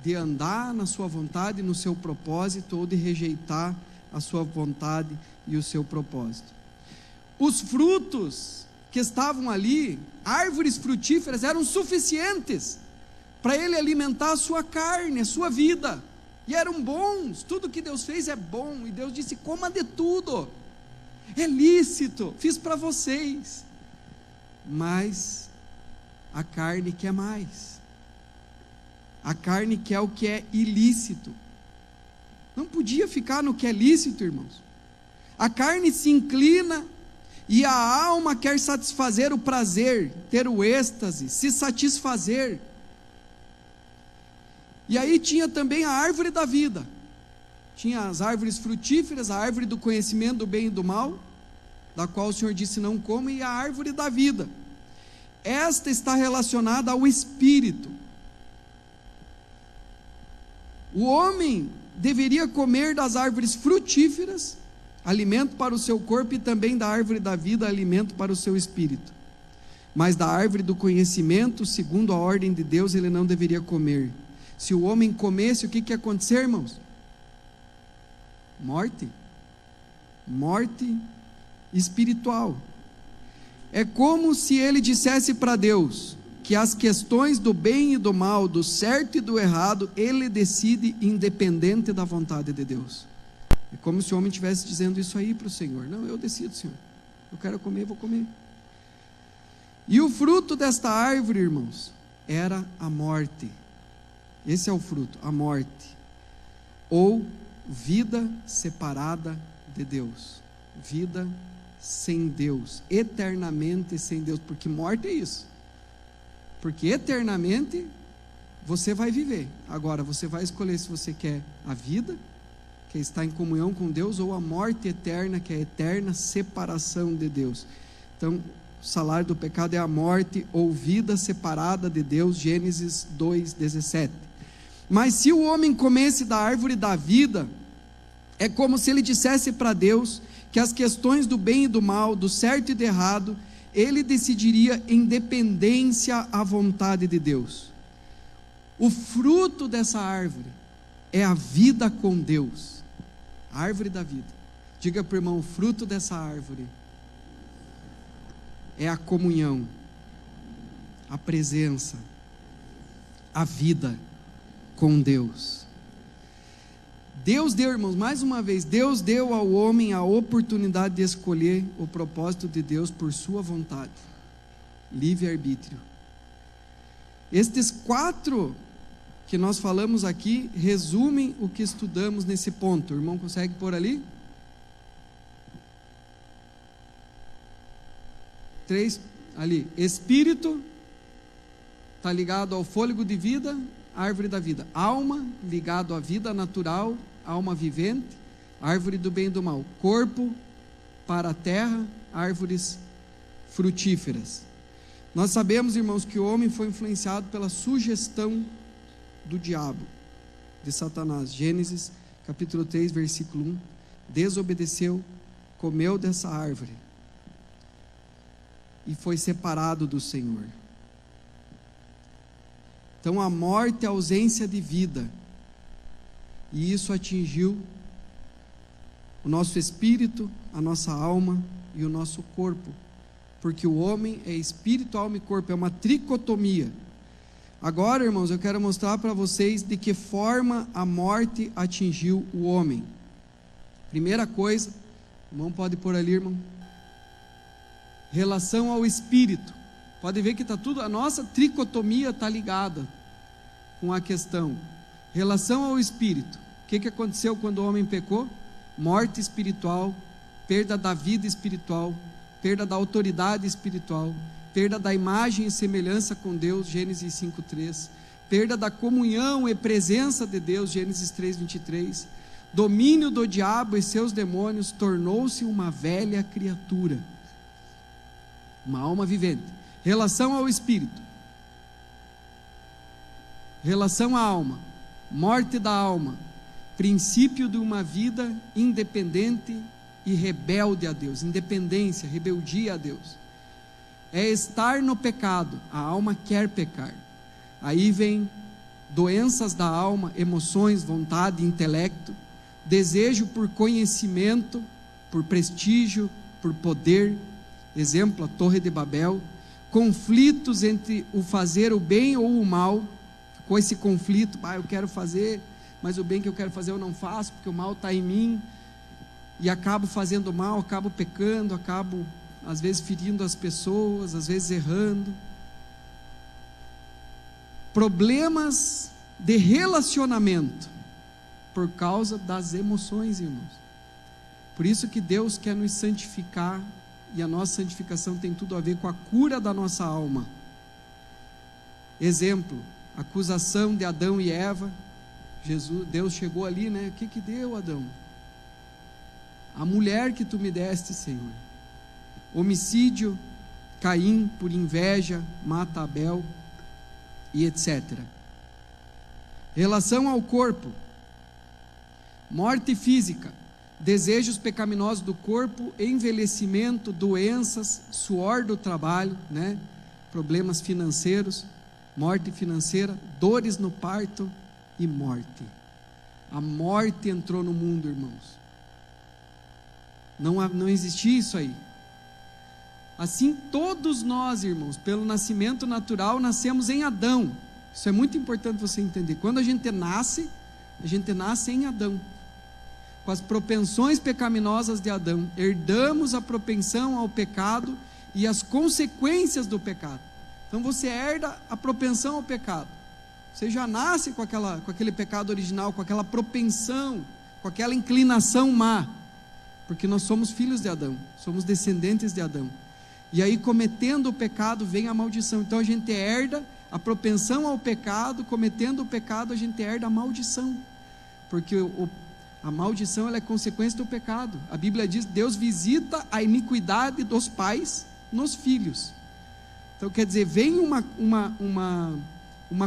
de andar na sua vontade, no seu propósito, ou de rejeitar a sua vontade e o seu propósito. Os frutos que estavam ali, árvores frutíferas, eram suficientes para ele alimentar a sua carne, a sua vida, e eram bons. Tudo que Deus fez é bom, e Deus disse: coma de tudo, é lícito, fiz para vocês. Mas a carne quer mais. A carne quer o que é ilícito. Não podia ficar no que é lícito, irmãos. A carne se inclina e a alma quer satisfazer o prazer, ter o êxtase, se satisfazer. E aí tinha também a árvore da vida. Tinha as árvores frutíferas, a árvore do conhecimento do bem e do mal, da qual o Senhor disse não coma, e a árvore da vida. Esta está relacionada ao espírito. O homem deveria comer das árvores frutíferas, alimento para o seu corpo, e também da árvore da vida, alimento para o seu espírito. Mas da árvore do conhecimento, segundo a ordem de Deus, ele não deveria comer. Se o homem comesse, o que ia acontecer, irmãos? Morte. Morte espiritual. É como se ele dissesse para Deus que as questões do bem e do mal, do certo e do errado, ele decide independente da vontade de Deus. É como se o homem estivesse dizendo isso aí para o Senhor: não, eu decido, Senhor, eu quero comer, vou comer. E o fruto desta árvore, irmãos, era a morte. Esse é o fruto, a morte, ou vida separada de Deus, vida sem Deus, eternamente sem Deus, porque morte é isso, porque eternamente você vai viver. Agora você vai escolher se você quer a vida, que está em comunhão com Deus, ou a morte eterna, que é a eterna separação de Deus. Então, o salário do pecado é a morte, ou vida separada de Deus, Gênesis 2:17. Mas se o homem comesse da árvore da vida, é como se ele dissesse para Deus que as questões do bem e do mal, do certo e do errado, ele decidiria em dependência à vontade de Deus. O fruto dessa árvore é a vida com Deus, a árvore da vida. Diga para o irmão: o fruto dessa árvore é a comunhão, a presença, a vida com Deus. Deus deu, irmãos, mais uma vez, Deus deu ao homem a oportunidade de escolher o propósito de Deus por sua vontade, livre-arbítrio. Estes 4 que nós falamos aqui resumem o que estudamos nesse ponto. O irmão consegue pôr ali? 3 ali. Espírito está ligado ao fôlego de vida, árvore da vida. Alma, ligado à vida natural, alma vivente, árvore do bem e do mal. Corpo, para a terra, árvores frutíferas. Nós sabemos, irmãos, que o homem foi influenciado pela sugestão do diabo, de Satanás. Gênesis capítulo 3, versículo 1. Desobedeceu, comeu dessa árvore e foi separado do Senhor. Então a morte é a ausência de vida, e isso atingiu o nosso espírito, a nossa alma e o nosso corpo, porque o homem é espírito, alma e corpo, é uma tricotomia. Agora, irmãos, eu quero mostrar para vocês de que forma a morte atingiu o homem. Primeira coisa, o irmão pode pôr ali, irmão, relação ao espírito. Pode ver que está tudo, a nossa tricotomia está ligada com a questão, relação ao espírito. O que aconteceu quando o homem pecou? Morte espiritual, perda da vida espiritual, perda da autoridade espiritual, perda da imagem e semelhança com Deus, Gênesis 5:3, perda da comunhão e presença de Deus, Gênesis 3:23, domínio do diabo e seus demônios, tornou-se uma velha criatura, uma alma vivente. Relação ao espírito, relação à alma, morte da alma, princípio de uma vida independente e rebelde a Deus, independência, rebeldia a Deus, é estar no pecado, a alma quer pecar, aí vem doenças da alma, emoções, vontade, intelecto, desejo por conhecimento, por prestígio, por poder, exemplo, a Torre de Babel, conflitos entre o fazer o bem ou o mal, com esse conflito, eu quero fazer, mas o bem que eu quero fazer eu não faço, porque o mal está em mim, e acabo fazendo mal, acabo pecando, acabo às vezes ferindo as pessoas, às vezes errando. Problemas de relacionamento, por causa das emoções, irmãos. Por isso que Deus quer nos santificar, e a nossa santificação tem tudo a ver com a cura da nossa alma. Exemplo, acusação de Adão e Eva. Deus chegou ali, né? O que deu, Adão? A mulher que tu me deste, Senhor. Homicídio, Caim por inveja mata Abel, e etc. Relação ao corpo, morte física, desejos pecaminosos do corpo, envelhecimento, doenças, suor do trabalho, né? Problemas financeiros, morte financeira, dores no parto e morte. A morte entrou no mundo, irmãos. Não existia isso aí. Assim todos nós, irmãos, pelo nascimento natural, nascemos em Adão. Isso é muito importante você entender. Quando a gente nasce em Adão, com as propensões pecaminosas de Adão. Herdamos a propensão ao pecado e as consequências do pecado. Então você herda a propensão ao pecado. Você já nasce com aquele pecado original, com aquela propensão, com aquela inclinação má, porque nós somos filhos de Adão, somos descendentes de Adão. E aí, cometendo o pecado, vem a maldição. Então a gente herda a propensão ao pecado. Cometendo o pecado, a gente herda a maldição, porque a maldição, ela é consequência do pecado. A Bíblia diz: Deus visita a iniquidade dos pais nos filhos. Então quer dizer, vem uma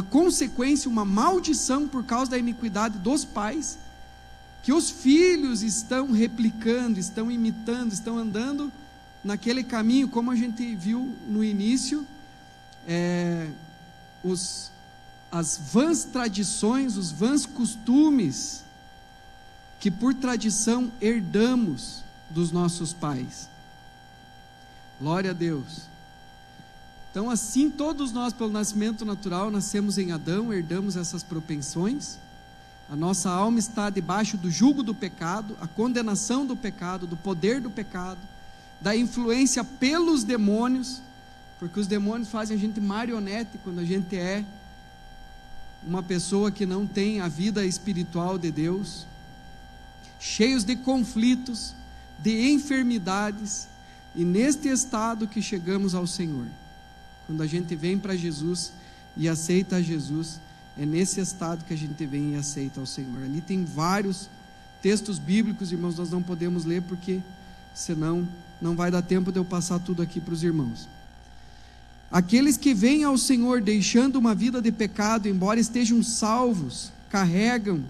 consequência, uma maldição por causa da iniquidade dos pais, que os filhos estão replicando, estão imitando, estão andando naquele caminho, como a gente viu no início, as vãs tradições, os vãs costumes, que por tradição herdamos dos nossos pais. Glória a Deus. Então assim, todos nós pelo nascimento natural, nascemos em Adão, herdamos essas propensões. A nossa alma está debaixo do jugo do pecado, a condenação do pecado, do poder do pecado, da influência pelos demônios, porque os demônios fazem a gente marionete quando a gente é uma pessoa que não tem a vida espiritual de Deus, cheios de conflitos, de enfermidades, e neste estado que chegamos ao Senhor. Quando a gente vem para Jesus e aceita a Jesus, é nesse estado que a gente vem e aceita ao Senhor. Ali tem vários textos bíblicos, irmãos, nós não podemos ler porque senão não vai dar tempo de eu passar tudo aqui para os irmãos. Aqueles que vêm ao Senhor deixando uma vida de pecado, embora estejam salvos, carregam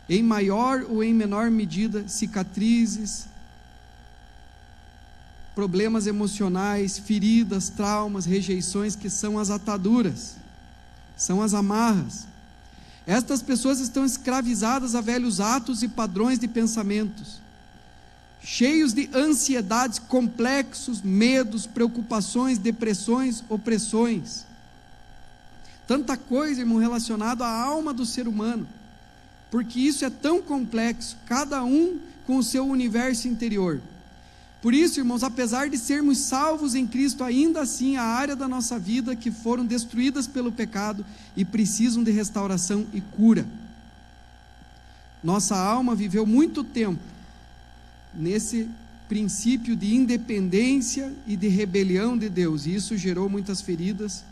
em maior ou em menor medida cicatrizes, problemas emocionais, feridas, traumas, rejeições, que são as ataduras, são as amarras. Estas pessoas estão escravizadas a velhos atos e padrões de pensamentos, cheios de ansiedades, complexos, medos, preocupações, depressões, opressões. Tanta coisa, irmão, relacionada à alma do ser humano, porque isso é tão complexo, cada um com o seu universo interior. Por isso, irmãos, apesar de sermos salvos em Cristo, ainda assim há áreas da nossa vida que foram destruídas pelo pecado e precisam de restauração e cura. Nossa alma viveu muito tempo nesse princípio de independência e de rebelião de Deus, e isso gerou muitas feridas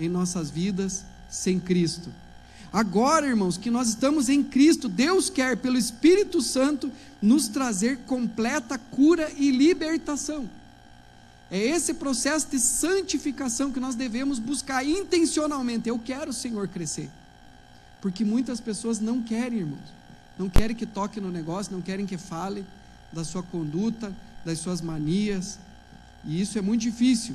em nossas vidas sem Cristo. Agora, irmãos, que nós estamos em Cristo, Deus quer, pelo Espírito Santo, nos trazer completa cura e libertação. É esse processo de santificação que nós devemos buscar intencionalmente. Eu quero, Senhor, crescer, porque muitas pessoas não querem, irmãos, não querem que toque no negócio, não querem que fale da sua conduta, das suas manias, e isso é muito difícil.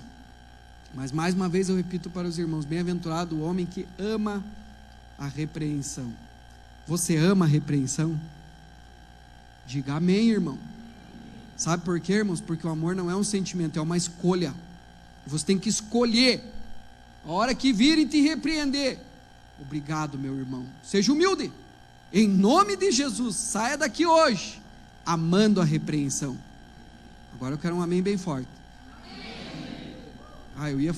Mas mais uma vez eu repito para os irmãos: bem-aventurado o homem que ama a repreensão. Você ama a repreensão? Diga amém, irmão. Sabe por quê, irmãos? Porque o amor não é um sentimento, é uma escolha. Você tem que escolher. A hora que virem te repreender, obrigado, meu irmão, seja humilde, em nome de Jesus, saia daqui hoje amando a repreensão. Agora eu quero um amém bem forte.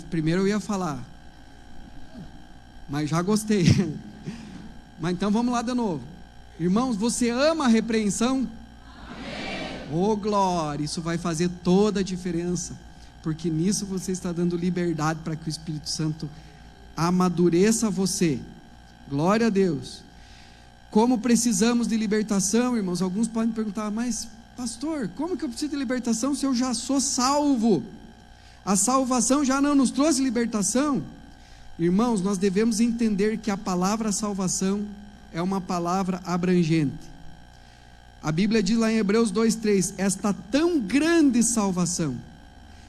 Primeiro eu ia falar, mas já gostei. Mas então vamos lá de novo. Irmãos, você ama a repreensão? Amém. Oh glória, isso vai fazer toda a diferença, porque nisso você está dando liberdade para que o Espírito Santo amadureça você. Glória a Deus. Como precisamos de libertação, irmãos? Alguns podem perguntar: mas pastor, como que eu preciso de libertação se eu já sou salvo? A salvação já não nos trouxe libertação? Irmãos, nós devemos entender que a palavra salvação é uma palavra abrangente. A Bíblia diz lá em Hebreus 2:3, esta tão grande salvação,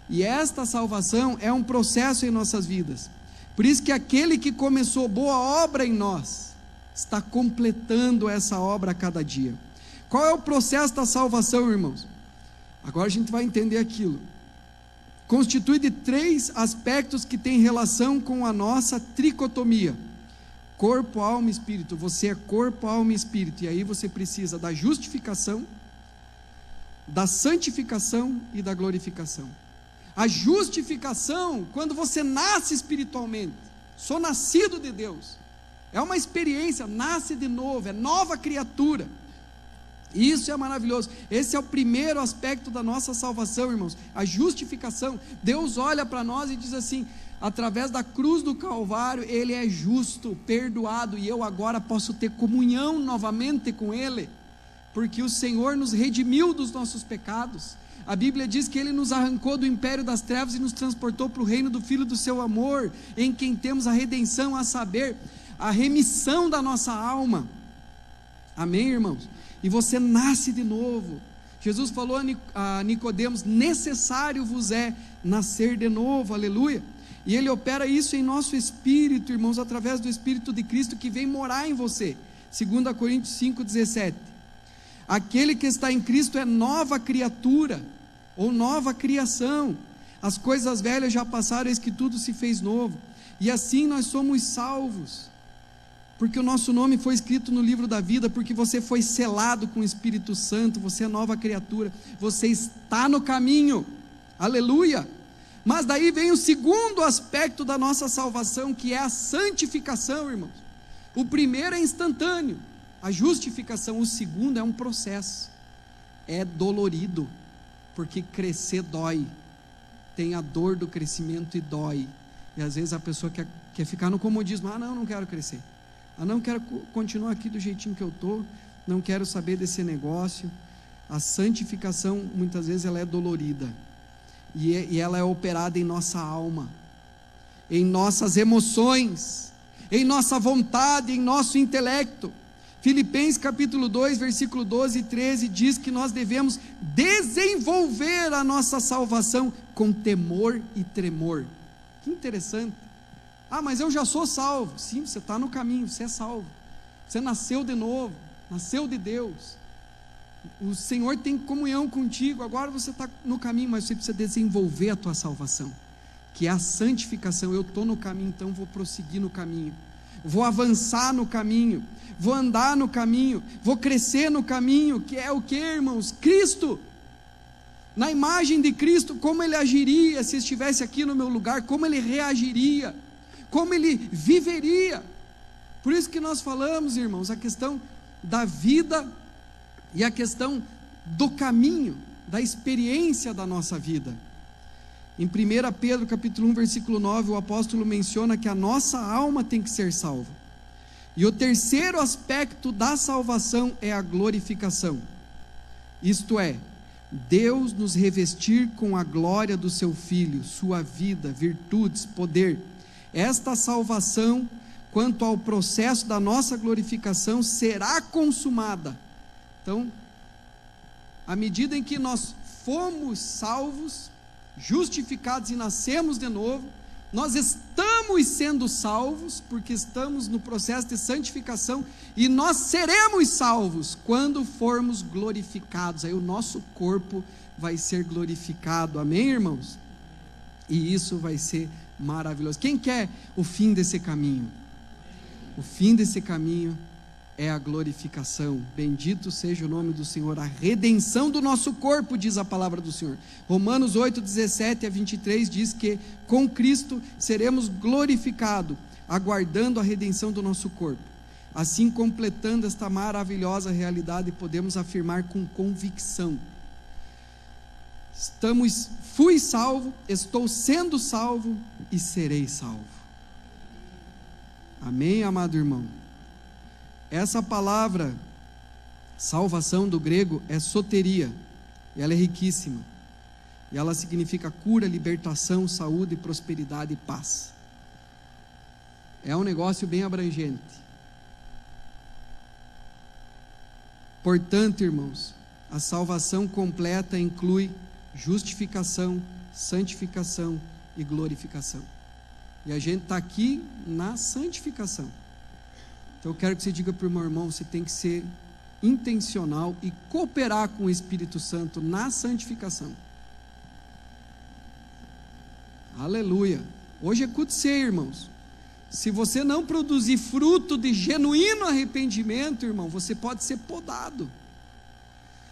e esta salvação é um processo em nossas vidas. Por isso que aquele que começou boa obra em nós, está completando essa obra a cada dia. Qual é o processo da salvação, irmãos? Agora a gente vai entender aquilo. constitui de 3 aspectos que têm relação com a nossa tricotomia: corpo, alma e espírito. Você é corpo, alma e espírito, e aí você precisa da justificação, da santificação e da glorificação. A justificação, quando você nasce espiritualmente, sou nascido de Deus, é uma experiência, nasce de novo, é nova criatura. Isso é maravilhoso. Esse é o primeiro aspecto da nossa salvação, irmãos, a justificação. Deus olha para nós e diz assim: através da cruz do Calvário, Ele é justo, perdoado, e eu agora posso ter comunhão novamente com Ele, porque o Senhor nos redimiu dos nossos pecados. A Bíblia diz que Ele nos arrancou do império das trevas e nos transportou para o reino do Filho do seu amor, em quem temos a redenção, a saber, a remissão da nossa alma. Amém, irmãos? E você nasce de novo. Jesus falou a Nicodemos: necessário vos é nascer de novo, aleluia. E Ele opera isso em nosso espírito, irmãos, através do Espírito de Cristo que vem morar em você. 2 Coríntios 5,17. Aquele que está em Cristo é nova criatura, ou nova criação. As coisas velhas já passaram, eis que tudo se fez novo. E assim nós somos salvos, porque o nosso nome foi escrito no livro da vida, porque você foi selado com o Espírito Santo, você é nova criatura, você está no caminho, aleluia. Mas daí vem o segundo aspecto da nossa salvação, que é a santificação, irmãos. O primeiro é instantâneo, a justificação. O segundo é um processo, é dolorido, porque crescer dói, tem a dor do crescimento e dói, e às vezes a pessoa quer ficar no comodismo: não quero crescer, não quero continuar aqui do jeitinho que eu estou, não quero saber desse negócio. A santificação, muitas vezes, ela é dolorida, e ela é operada em nossa alma, em nossas emoções, em nossa vontade, em nosso intelecto. Filipenses capítulo 2, versículo 12 e 13, diz que nós devemos desenvolver a nossa salvação com temor e tremor. Que interessante. Mas eu já sou salvo. Sim, você está no caminho, você é salvo, você nasceu de novo, nasceu de Deus, o Senhor tem comunhão contigo, agora você está no caminho, mas você precisa desenvolver a tua salvação, que é a santificação. Eu estou no caminho, então vou prosseguir no caminho, vou avançar no caminho, vou andar no caminho, vou crescer no caminho, que é o que, irmãos? Cristo. Na imagem de Cristo, como Ele agiria se estivesse aqui no meu lugar, como Ele reagiria, como Ele viveria. Por isso que nós falamos, irmãos, a questão da vida e a questão do caminho, da experiência da nossa vida. Em 1 Pedro capítulo 1, versículo 9, o apóstolo menciona que a nossa alma tem que ser salva. E o terceiro aspecto da salvação é a glorificação. Isto é, Deus nos revestir com a glória do seu Filho, sua vida, virtudes, poder. Esta salvação, quanto ao processo da nossa glorificação, será consumada. Então, à medida em que nós fomos salvos, justificados e nascemos de novo, nós estamos sendo salvos, porque estamos no processo de santificação, e nós seremos salvos quando formos glorificados. Aí o nosso corpo vai ser glorificado, amém, irmãos? E isso vai ser maravilhoso. Quem quer o fim desse caminho? O fim desse caminho é a glorificação. Bendito seja o nome do Senhor. A redenção do nosso corpo, diz a palavra do Senhor. Romanos 8, 17 a 23 diz que com Cristo seremos glorificados, aguardando a redenção do nosso corpo. Assim, completando esta maravilhosa realidade, podemos afirmar com convicção: fui salvo, estou sendo salvo e serei salvo. Amém, amado irmão? Essa palavra salvação do grego é soteria, e ela é riquíssima, e ela significa cura, libertação, saúde, prosperidade e paz. É um negócio bem abrangente. Portanto, irmãos, a salvação completa inclui justificação, santificação e glorificação. E a gente está aqui na santificação. Então eu quero que você diga para o meu irmão: você tem que ser intencional e cooperar com o Espírito Santo na santificação. Aleluia. Hoje é culto ceia, irmãos. Se você não produzir fruto de genuíno arrependimento, irmão, você pode ser podado.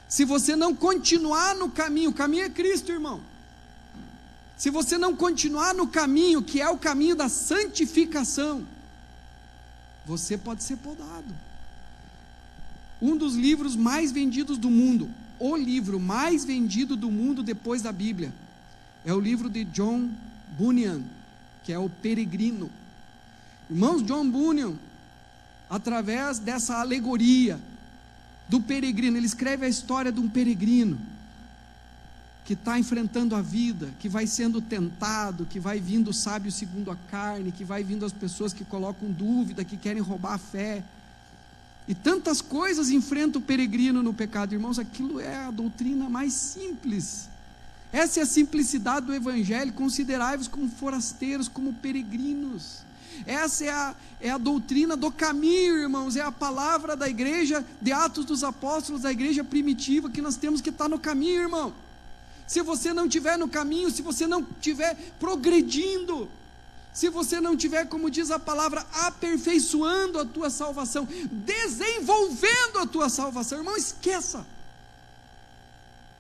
Se você não continuar no caminho, o caminho é Cristo, irmão. Se você não continuar no caminho, que é o caminho da santificação, você pode ser podado. Um dos livros mais vendidos do mundo, o livro mais vendido do mundo depois da Bíblia, é o livro de John Bunyan, que é o Peregrino. Irmãos, John Bunyan, através dessa alegoria do peregrino, ele escreve a história de um peregrino que está enfrentando a vida, que vai sendo tentado, que vai vindo o sábio segundo a carne, que vai vindo as pessoas que colocam dúvida, que querem roubar a fé, e tantas coisas enfrentam o peregrino no pecado. Irmãos, aquilo é a doutrina mais simples. Essa é a simplicidade do Evangelho. Considerai-vos como forasteiros, como peregrinos. Essa é a doutrina do caminho, irmãos. É a palavra da igreja, de Atos dos Apóstolos, da igreja primitiva, que nós temos que estar no caminho, irmão. Se você não estiver no caminho, se você não estiver progredindo, se você não estiver, como diz a palavra, aperfeiçoando a tua salvação, desenvolvendo a tua salvação, irmão, esqueça.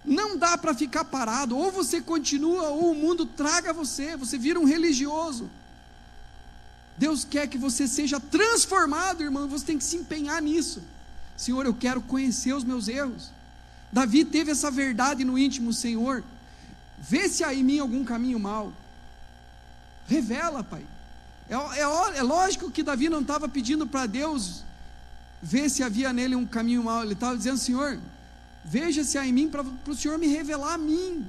Não dá para ficar parado. Ou você continua, ou o mundo traga você vira um religioso. Deus quer que você seja transformado, irmão. Você tem que se empenhar nisso. Senhor, eu quero conhecer os meus erros. Davi teve essa verdade no íntimo. Senhor, vê se há em mim algum caminho mau. Revela, Pai. É lógico que Davi não estava pedindo para Deus ver se havia nele um caminho mau. Ele estava dizendo: Senhor, veja se há em mim, para o Senhor me revelar a mim,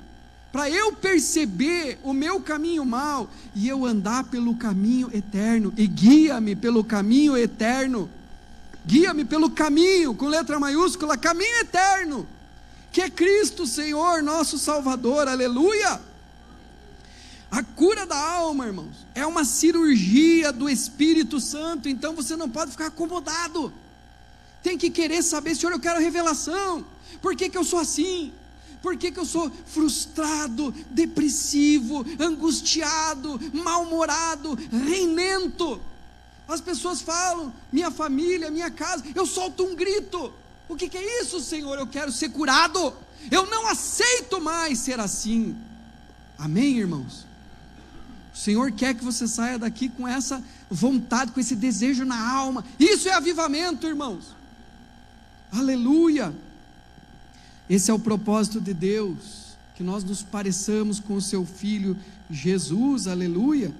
para eu perceber o meu caminho mau, e eu andar pelo caminho eterno, e guia-me pelo caminho eterno, guia-me pelo caminho, com letra maiúscula, caminho eterno, que é Cristo Senhor, nosso Salvador, aleluia. A cura da alma, irmãos, é uma cirurgia do Espírito Santo. Então você não pode ficar acomodado, tem que querer saber: Senhor, eu quero revelação. Por que eu sou assim? Por que eu sou frustrado, depressivo, angustiado, mal-humorado, reinento? As pessoas falam: minha família, minha casa, eu solto um grito. O que é isso, Senhor? Eu quero ser curado. Eu não aceito mais ser assim. Amém, irmãos? O Senhor quer que você saia daqui com essa vontade, com esse desejo na alma. Isso é avivamento, irmãos. Aleluia. Esse é o propósito de Deus, que nós nos pareçamos com o seu Filho Jesus, aleluia.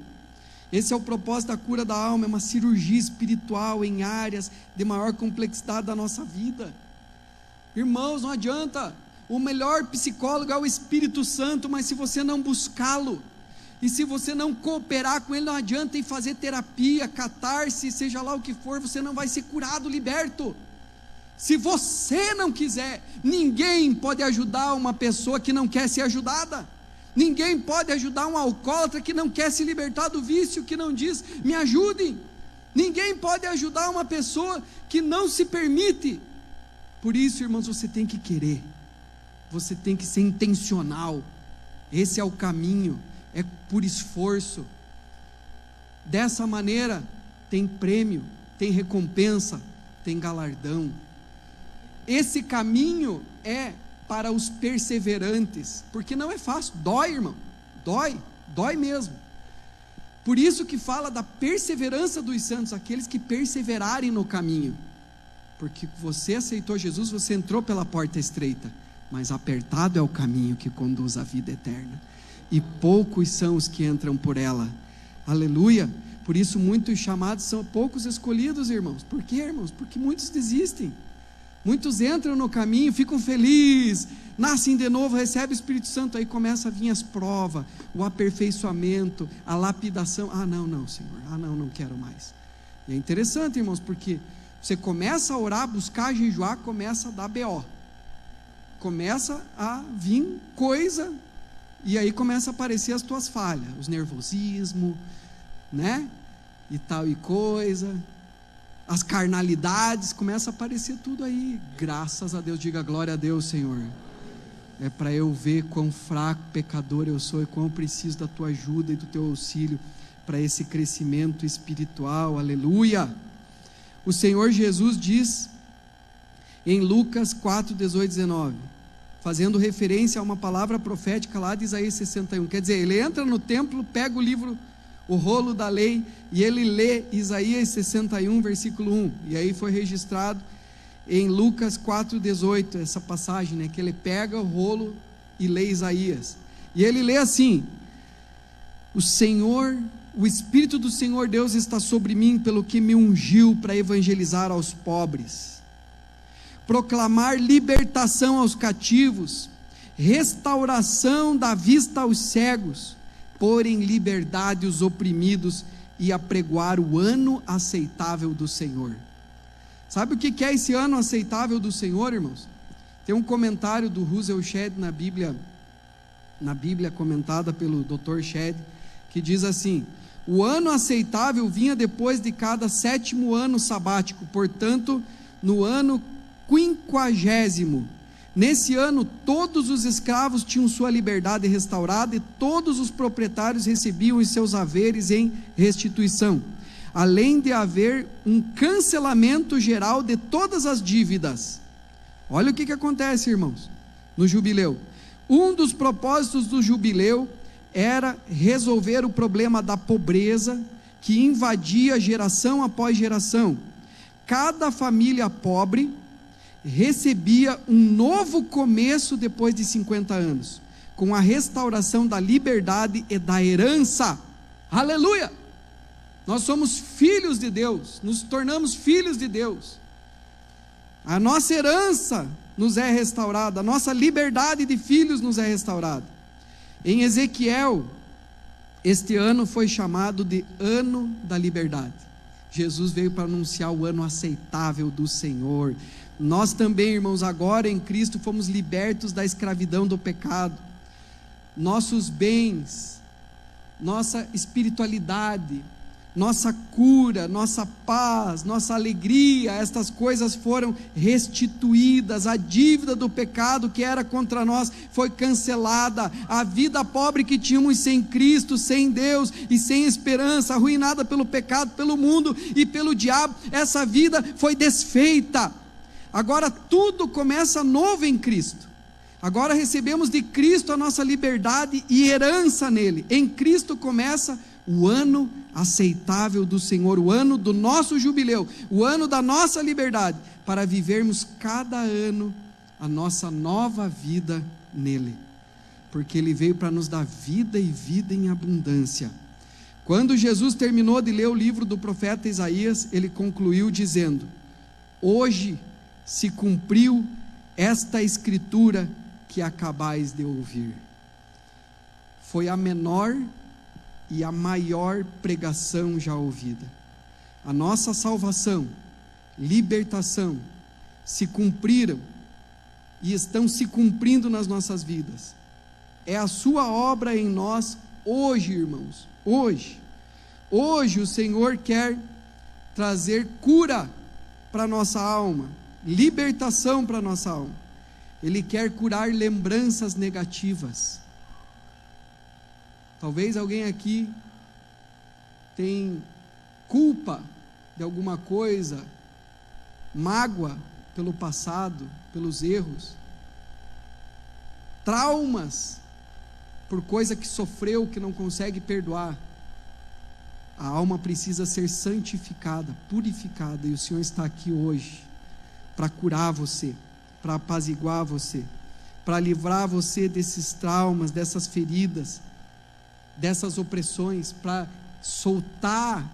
Esse é o propósito da cura da alma, é uma cirurgia espiritual em áreas de maior complexidade da nossa vida. Irmãos, não adianta, o melhor psicólogo é o Espírito Santo, mas se você não buscá-lo, e se você não cooperar com ele, não adianta ir fazer terapia, catarse, seja lá o que for, você não vai ser curado, liberto. Se você não quiser, ninguém pode ajudar uma pessoa que não quer ser ajudada. Ninguém pode ajudar um alcoólatra que não quer se libertar do vício, que não diz: me ajudem. Ninguém pode ajudar uma pessoa que não se permite. Por isso, irmãos, você tem que querer, você tem que ser intencional. Esse é o caminho, é por esforço. Dessa maneira tem prêmio, tem recompensa, tem galardão. Esse caminho é para os perseverantes, porque não é fácil, dói, irmão, dói mesmo. Por isso que fala da perseverança dos santos, aqueles que perseverarem no caminho, porque você aceitou Jesus, você entrou pela porta estreita, mas apertado é o caminho que conduz à vida eterna, e poucos são os que entram por ela, aleluia. Por isso muitos chamados são poucos escolhidos, irmãos. Por quê, irmãos? Porque muitos desistem. Muitos entram no caminho, ficam felizes, nascem de novo, recebem o Espírito Santo, aí começa a vir as provas, o aperfeiçoamento, a lapidação. Não, Senhor, não quero mais. E é interessante, irmãos, porque você começa a orar, buscar, jejuar, começa a dar BO, começa a vir coisa, e aí começa a aparecer as tuas falhas, os nervosismos, né, e tal e coisa, as carnalidades, começa a aparecer tudo aí. Graças a Deus, diga glória a Deus, Senhor. é para eu ver quão fraco, pecador eu sou e quão eu preciso da tua ajuda e do teu auxílio para esse crescimento espiritual. Aleluia! O Senhor Jesus diz em Lucas 4, 18, 19, fazendo referência a uma palavra profética lá de Isaías 61, quer dizer, ele entra no templo, pega o livro, o rolo da lei, e ele lê Isaías 61, versículo 1, e aí foi registrado em Lucas 4, 18, essa passagem, né, que ele pega o rolo e lê Isaías, e ele lê assim: o Espírito do Senhor Deus está sobre mim, pelo que me ungiu para evangelizar aos pobres, proclamar libertação aos cativos, restauração da vista aos cegos, pôr em liberdade os oprimidos e apregoar o ano aceitável do Senhor. Sabe o que é esse ano aceitável do Senhor, irmãos? Tem um comentário do Russell Shedd na Bíblia comentada pelo Dr. Shedd, que diz assim: o ano aceitável vinha depois de cada 7º ano sabático, portanto, no ano 50º. Nesse ano, todos os escravos tinham sua liberdade restaurada e todos os proprietários recebiam os seus haveres em restituição, além de haver um cancelamento geral de todas as dívidas. Olha o que acontece, irmãos, no jubileu. Um dos propósitos do jubileu era resolver o problema da pobreza que invadia geração após geração. Cada família pobre recebia um novo começo depois de 50 anos, com a restauração da liberdade e da herança. Aleluia! Nós somos filhos de Deus, nos tornamos filhos de Deus, a nossa herança nos é restaurada, a nossa liberdade de filhos nos é restaurada. Em Ezequiel, este ano foi chamado de ano da liberdade. Jesus veio para anunciar o ano aceitável do Senhor. Nós também, irmãos, agora em Cristo fomos libertos da escravidão do pecado. Nossos bens, nossa espiritualidade, nossa cura, nossa paz, nossa alegria, estas coisas foram restituídas. A dívida do pecado que era contra nós foi cancelada. A vida pobre que tínhamos sem Cristo, sem Deus e sem esperança, arruinada pelo pecado, pelo mundo e pelo diabo, essa vida foi desfeita. Agora tudo começa novo em Cristo. Agora recebemos de Cristo a nossa liberdade e herança nele. Em Cristo começa o ano aceitável do Senhor, o ano do nosso jubileu, o ano da nossa liberdade, para vivermos cada ano a nossa nova vida nele, porque ele veio para nos dar vida e vida em abundância. Quando Jesus terminou de ler o livro do profeta Isaías, ele concluiu dizendo: hoje se cumpriu esta escritura que acabais de ouvir. Foi a menor e a maior pregação já ouvida. A nossa salvação, libertação, se cumpriram e estão se cumprindo nas nossas vidas. É a sua obra em nós hoje, irmãos. Hoje o Senhor quer trazer cura para a nossa alma, libertação para a nossa alma. Ele quer curar lembranças negativas. Talvez alguém aqui tem culpa de alguma coisa, mágoa pelo passado, pelos erros, traumas por coisa que sofreu, que não consegue perdoar. A alma precisa ser santificada, purificada, e o Senhor está aqui hoje para curar você, para apaziguar você, para livrar você desses traumas, dessas feridas, dessas opressões, para soltar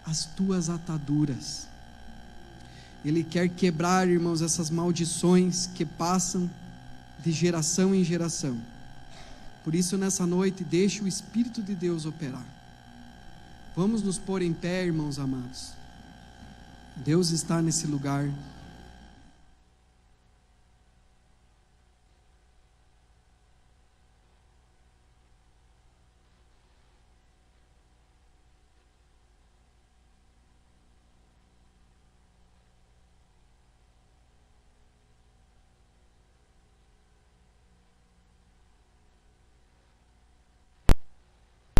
as tuas ataduras. Ele quer quebrar, irmãos, essas maldições que passam de geração em geração. Por isso, nessa noite, deixe o Espírito de Deus operar. Vamos nos pôr em pé, irmãos amados. Deus está nesse lugar.